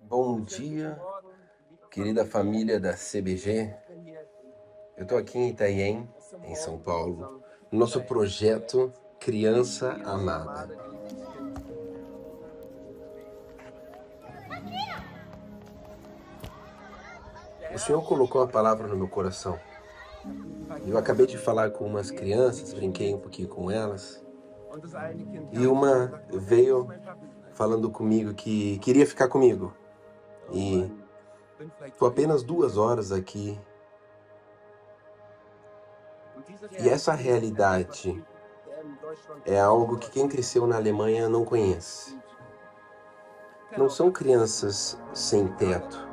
Bom dia, querida família da CBG. Eu estou aqui em Itanhaém, em São Paulo, no nosso projeto Criança Amada. O Senhor colocou a palavra no meu coração. Eu acabei de falar com umas crianças, brinquei um pouquinho com elas, e uma veio falando comigo que queria ficar comigo. E estou apenas 2 horas aqui. E essa realidade é algo que quem cresceu na Alemanha não conhece. Não são crianças sem teto.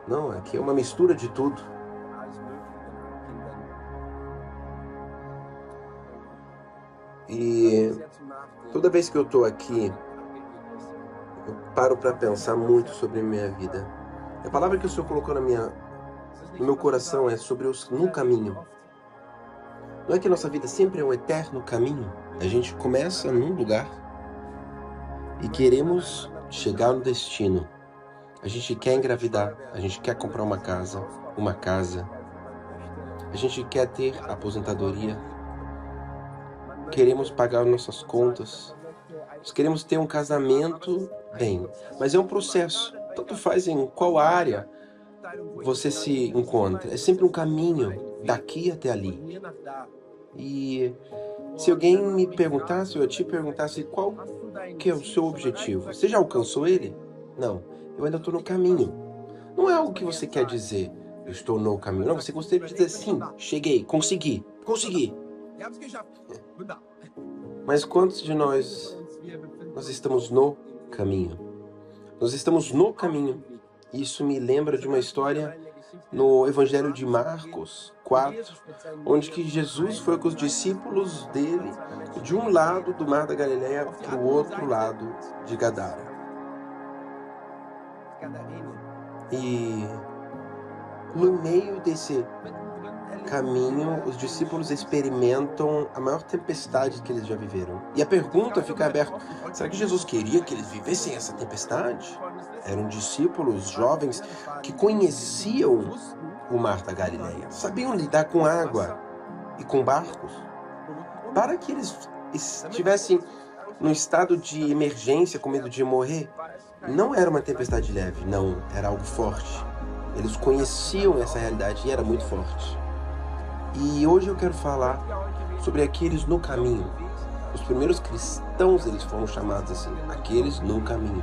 Não, aqui é uma mistura de tudo. E toda vez que eu estou aqui, eu paro para pensar muito sobre a minha vida. A palavra que o Senhor colocou no meu coração é sobre os no caminho. Não é que nossa vida sempre é um eterno caminho? A gente começa num lugar e queremos chegar no destino. A gente quer engravidar, a gente quer comprar uma casa, a gente quer ter aposentadoria, queremos pagar nossas contas, nós queremos ter um casamento bem, mas é um processo, tanto faz em qual área você se encontra, é sempre um caminho daqui até ali. E se alguém me perguntasse, ou eu te perguntasse qual que é o seu objetivo, você já alcançou ele? Não, eu ainda estou no caminho. Não é algo que você quer dizer, eu estou no caminho. Não, você gostaria de dizer, sim, cheguei, consegui. Mas quantos de nós estamos no caminho? Nós estamos no caminho. Isso me lembra de uma história no Evangelho de Marcos 4, onde que Jesus foi com os discípulos dele de um lado do Mar da Galileia para o outro lado de Gadara. E no meio desse caminho, os discípulos experimentam a maior tempestade que eles já viveram. E a pergunta fica aberta, será que Jesus queria que eles vivessem essa tempestade? Eram discípulos jovens que conheciam o Mar da Galileia, sabiam lidar com água e com barcos. Para que eles estivessem num estado de emergência, com medo de morrer, não era uma tempestade leve, não, era algo forte. Eles conheciam essa realidade e era muito forte. E hoje eu quero falar sobre aqueles no caminho. Os primeiros cristãos, eles foram chamados assim, aqueles no caminho.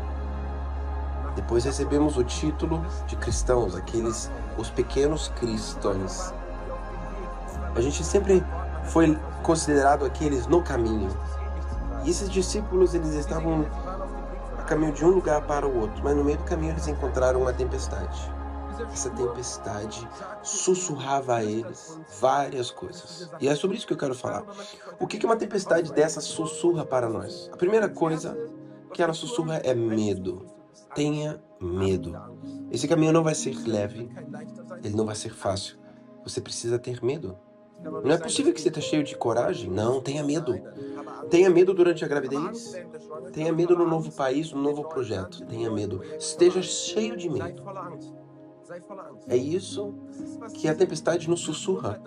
Depois recebemos o título de cristãos, os pequenos cristãos. A gente sempre foi considerado aqueles no caminho. E esses discípulos, eles estavam a caminho de um lugar para o outro, mas no meio do caminho eles encontraram uma tempestade. Essa tempestade sussurrava a eles várias coisas. E é sobre isso que eu quero falar. O que uma tempestade dessa sussurra para nós? A primeira coisa que ela sussurra é medo. Tenha medo. Esse caminho não vai ser leve, ele não vai ser fácil. Você precisa ter medo. Não é possível que você esteja cheio de coragem? Não, tenha medo. Tenha medo durante a gravidez. Tenha medo no novo país, no novo projeto. Tenha medo. Esteja cheio de medo. É isso que a tempestade nos sussurra.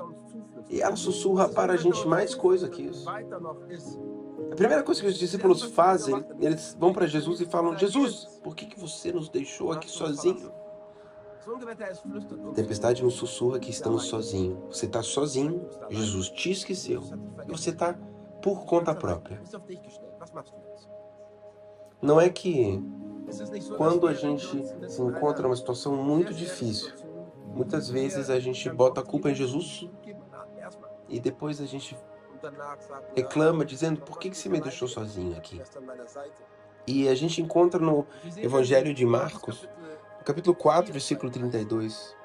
E ela sussurra para a gente mais coisa que isso. A primeira coisa que os discípulos fazem, eles vão para Jesus e falam, Jesus, por que você nos deixou aqui sozinho? A tempestade nos sussurra que estamos sozinhos. Você está sozinho, Jesus te esqueceu. E você está por conta própria. Não é que quando a gente se encontra numa situação muito difícil, muitas vezes a gente bota a culpa em Jesus e depois a gente reclama dizendo, por que você me deixou sozinho aqui? E a gente encontra no Evangelho de Marcos, no capítulo 4, versículo 32,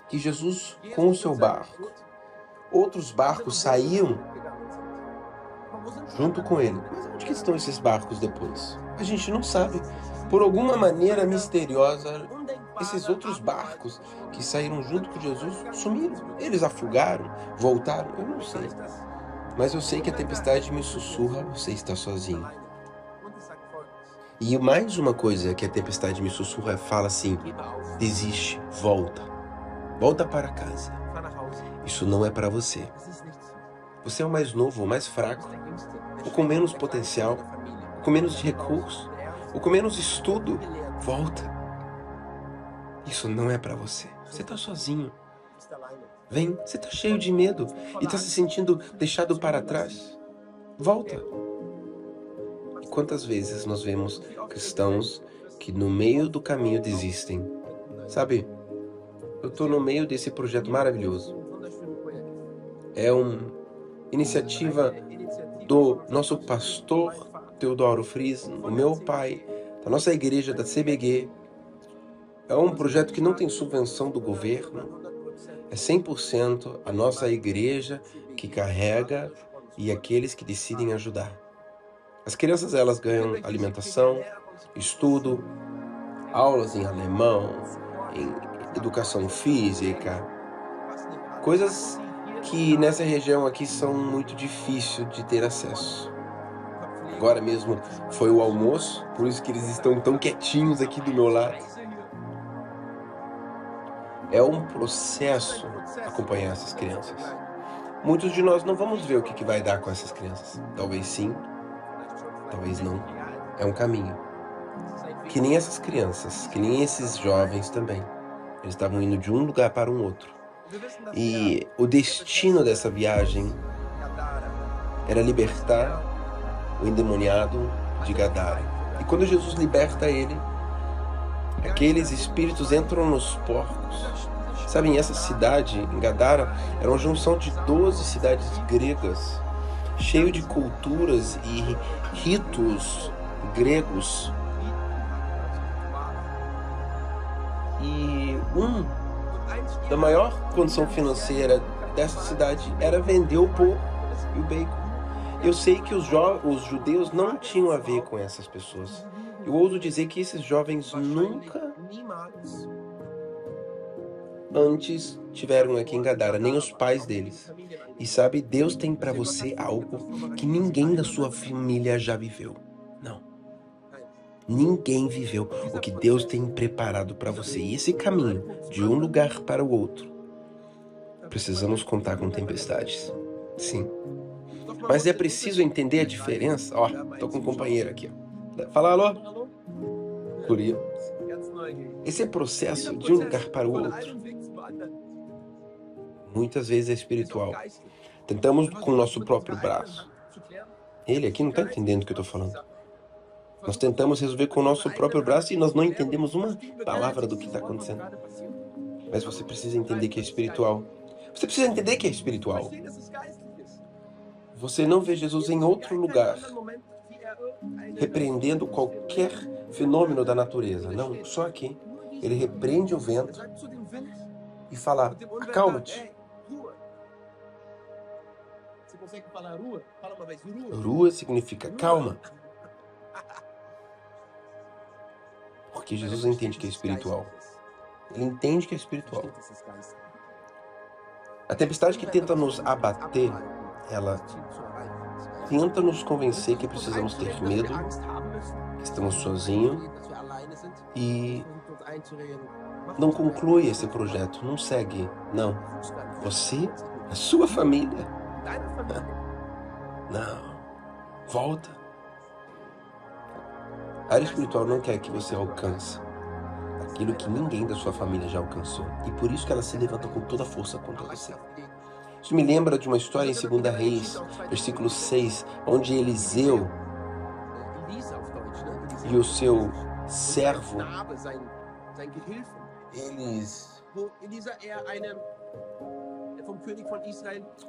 que Jesus, com o seu barco, outros barcos saíam junto com ele. Mas onde que estão esses barcos depois? A gente não sabe. Por alguma maneira misteriosa, esses outros barcos que saíram junto com Jesus sumiram. Eles afogaram, voltaram, eu não sei. Mas eu sei que a tempestade me sussurra, você está sozinho. E mais uma coisa que a tempestade me sussurra, fala assim: desiste, volta. Volta para casa. Isso não é para você. Você é o mais novo, o mais fraco, o com menos potencial, o com menos recursos, o com menos estudo. Volta. Isso não é para você. Você está sozinho. Vem, você está cheio de medo e está se sentindo deixado para trás. Volta. E quantas vezes nós vemos cristãos que no meio do caminho desistem? Sabe, eu estou no meio desse projeto maravilhoso. É uma iniciativa do nosso pastor Teodoro Fries, o meu pai, da nossa igreja, da CBG. É um projeto que não tem subvenção do governo. É 100% a nossa igreja que carrega e aqueles que decidem ajudar. As crianças, elas ganham alimentação, estudo, aulas em alemão, em educação física, coisas que nessa região aqui são muito difíceis de ter acesso. Agora mesmo foi o almoço, por isso que eles estão tão quietinhos aqui do meu lado. É um processo acompanhar essas crianças. Muitos de nós não vamos ver o que vai dar com essas crianças. Talvez sim, talvez não. É um caminho. Que nem essas crianças, que nem esses jovens também. Eles estavam indo de um lugar para um outro. E o destino dessa viagem era libertar o endemoniado de Gadara. E quando Jesus liberta ele, aqueles espíritos entram nos porcos. Sabem, essa cidade, em Gadara, era uma junção de 12 cidades gregas, cheio de culturas e ritos gregos. E da maior condição financeira dessa cidade era vender o porco e o bacon. Eu sei que os judeus não tinham a ver com essas pessoas. Eu ouso dizer que esses jovens nunca antes tiveram aqui em Gadara, nem os pais deles. E sabe, Deus tem para você algo que ninguém da sua família já viveu. Não. Ninguém viveu o que Deus tem preparado para você. E esse caminho, de um lugar para o outro, precisamos contar com tempestades. Sim. Mas é preciso entender a diferença. Ó, tô com um companheiro aqui. Fala, alô? Curia. Esse processo de um lugar para o outro, muitas vezes é espiritual. Tentamos com o nosso próprio braço. Ele aqui não está entendendo o que eu estou falando. Nós tentamos resolver com o nosso próprio braço e nós não entendemos uma palavra do que está acontecendo. Mas você precisa entender que é espiritual. Você precisa entender que é espiritual. Você não vê Jesus em outro lugar, repreendendo qualquer fenômeno da natureza. Não, só aqui. Ele repreende o vento e fala: acalma-te. Rua significa calma. Porque Jesus entende que é espiritual. Ele entende que é espiritual. A tempestade que tenta nos abater, ela tenta nos convencer que precisamos ter medo, que estamos sozinhos, e não conclui esse projeto, não segue. Não. Você, a sua família. Não. Volta. A área espiritual não quer que você alcance aquilo que ninguém da sua família já alcançou. E por isso que ela se levanta com toda a força contra você. Isso me lembra de uma história em 2 Reis, versículo 6, onde Eliseu e o seu servo,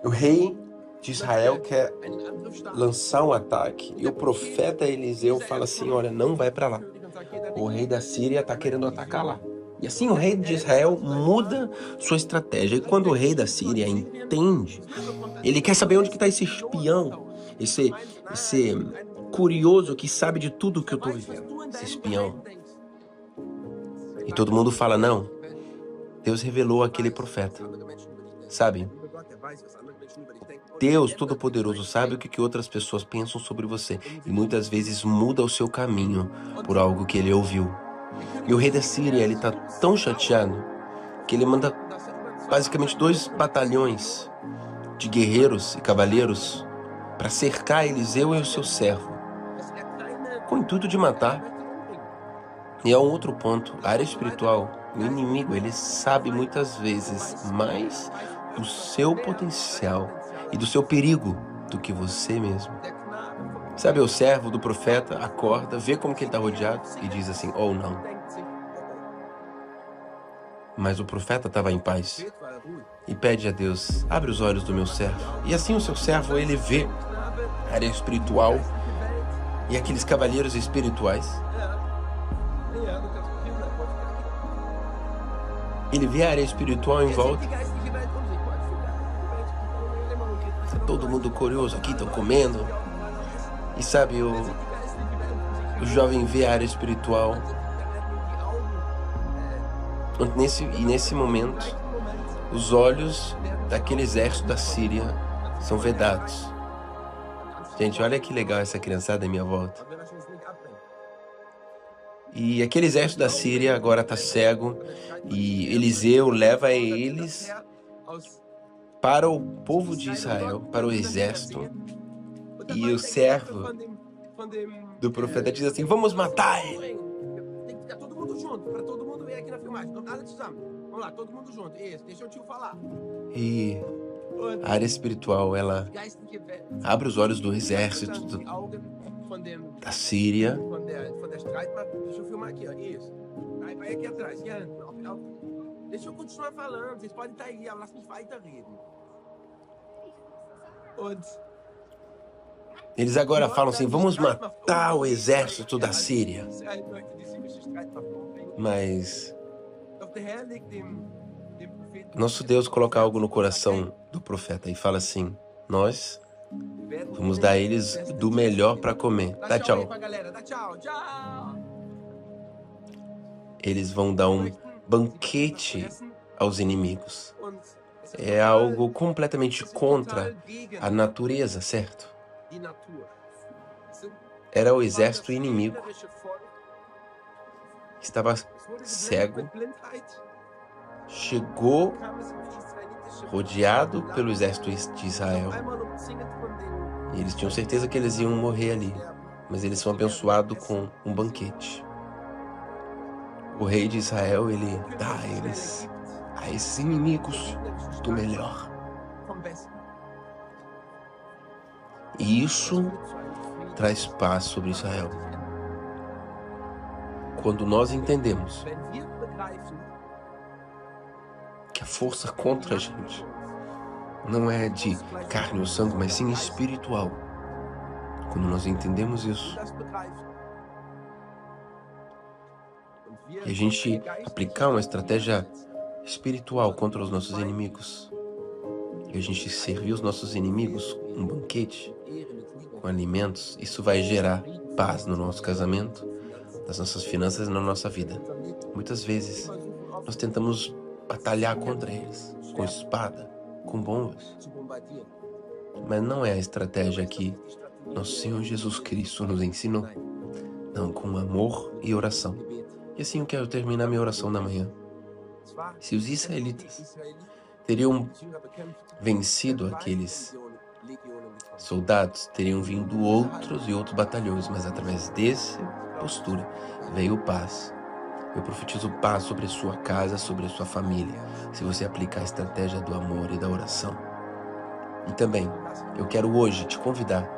o rei de Israel quer lançar um ataque e o profeta Eliseu fala assim: olha, não vai para lá. O rei da Síria está querendo atacar lá. E assim o rei de Israel muda sua estratégia. E quando o rei da Síria entende, ele quer saber onde está esse espião, esse curioso que sabe de tudo que eu estou vivendo, esse espião. E todo mundo fala: não, Deus revelou aquele profeta. Sabe, Deus Todo-Poderoso sabe o que outras pessoas pensam sobre você e muitas vezes muda o seu caminho por algo que ele ouviu. E o rei da Síria, ele está tão chateado que ele manda basicamente 2 batalhões de guerreiros e cavaleiros para cercar Eliseu e o seu servo, com o intuito de matar. E há um outro ponto, a área espiritual, o inimigo, ele sabe muitas vezes mais do seu potencial e do seu perigo do que você mesmo. Sabe, o servo do profeta acorda, vê como que ele está rodeado e diz assim, oh não. Mas o profeta estava em paz e pede a Deus, abre os olhos do meu servo. E assim o seu servo, ele vê a área espiritual e aqueles cavaleiros espirituais. Ele vê a área espiritual em volta. Tá todo mundo curioso aqui, estão comendo. E sabe, o jovem vê a área espiritual. Nesse momento, os olhos daquele exército da Síria são vedados. Gente, olha que legal essa criançada à minha volta. E aquele exército da Síria agora está cego e Eliseu leva eles para o povo de Israel, para o exército. E o servo do profeta diz assim, vamos matar ele. Tem que ficar todo mundo junto, para todo mundo ver aqui na filmagem. Vamos lá, todo mundo junto. Isso, deixa eu te falar. E a área espiritual, ela abre os olhos do exército da Síria. Deixa eu filmar aqui, ó. Isso. Vai aqui atrás. Deixa eu continuar falando. Vocês podem estar aí. Lass mich weiterreden. Eles agora falam assim, vamos matar o exército da Síria. Mas nosso Deus coloca algo no coração do profeta e fala assim, nós vamos dar a eles do melhor para comer. Dá tchau. Eles vão dar um banquete aos inimigos. É algo completamente contra a natureza, certo? Era o exército inimigo. Estava cego. Chegou rodeado pelo exército de Israel. E eles tinham certeza que eles iam morrer ali. Mas eles são abençoados com um banquete. O rei de Israel, ele dá a esses inimigos do melhor. E isso traz paz sobre Israel. Quando nós entendemos que a força contra a gente não é de carne ou sangue, mas sim espiritual. Quando nós entendemos isso, e a gente aplicar uma estratégia espiritual contra os nossos inimigos, e a gente servir os nossos inimigos um banquete com alimentos, isso vai gerar paz no nosso casamento, nas nossas finanças e na nossa vida. Muitas vezes nós tentamos batalhar contra eles, com espada, com bombas. Mas não é a estratégia que nosso Senhor Jesus Cristo nos ensinou. Não, com amor e oração. E assim eu quero terminar minha oração da manhã. Se os israelitas teriam vencido aqueles soldados, teriam vindo outros e outros batalhões, mas através dessa postura veio paz. Eu profetizo paz sobre a sua casa, sobre a sua família, se você aplicar a estratégia do amor e da oração. E também, eu quero hoje te convidar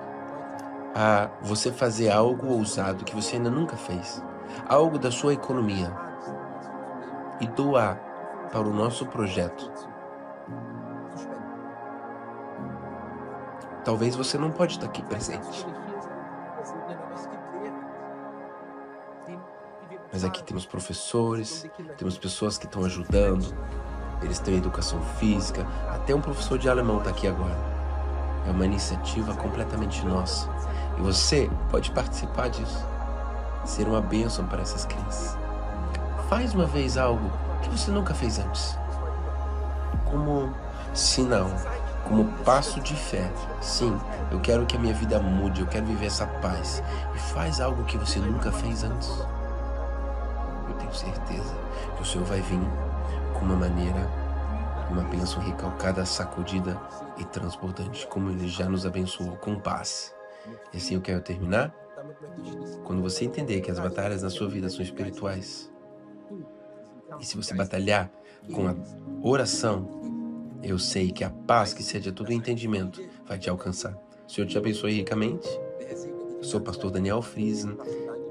a você fazer algo ousado que você ainda nunca fez, algo da sua economia, e doar para o nosso projeto. Talvez você não pode estar aqui presente, mas aqui temos professores, temos pessoas que estão ajudando, eles têm educação física, até um professor de alemão está aqui agora. É uma iniciativa completamente nossa. E você pode participar disso, ser uma bênção para essas crianças. Faz uma vez algo que você nunca fez antes. Como sinal, como passo de fé. Sim, eu quero que a minha vida mude, eu quero viver essa paz. E faz algo que você nunca fez antes. Eu tenho certeza que o Senhor vai vir com uma maneira, uma bênção recalcada, sacudida e transbordante, como Ele já nos abençoou com paz. E assim eu quero terminar. Quando você entender que as batalhas na sua vida são espirituais, e se você batalhar com a oração, eu sei que a paz que excede a todo entendimento vai te alcançar. O Senhor te abençoe ricamente. Eu sou o pastor Daniel Friesen,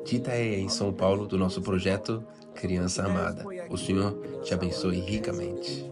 de Itaéia, em São Paulo, do nosso projeto Criança Amada. O Senhor te abençoe ricamente.